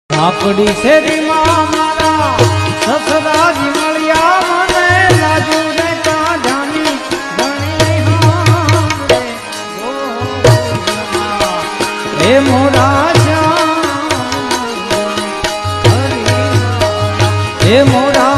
આપડી શેરીમાં મારા સસરાજી મળ્યા મને લાજુ ને કાઢાની ઘણી હારે હે મોરા શ્યામ હે મોરા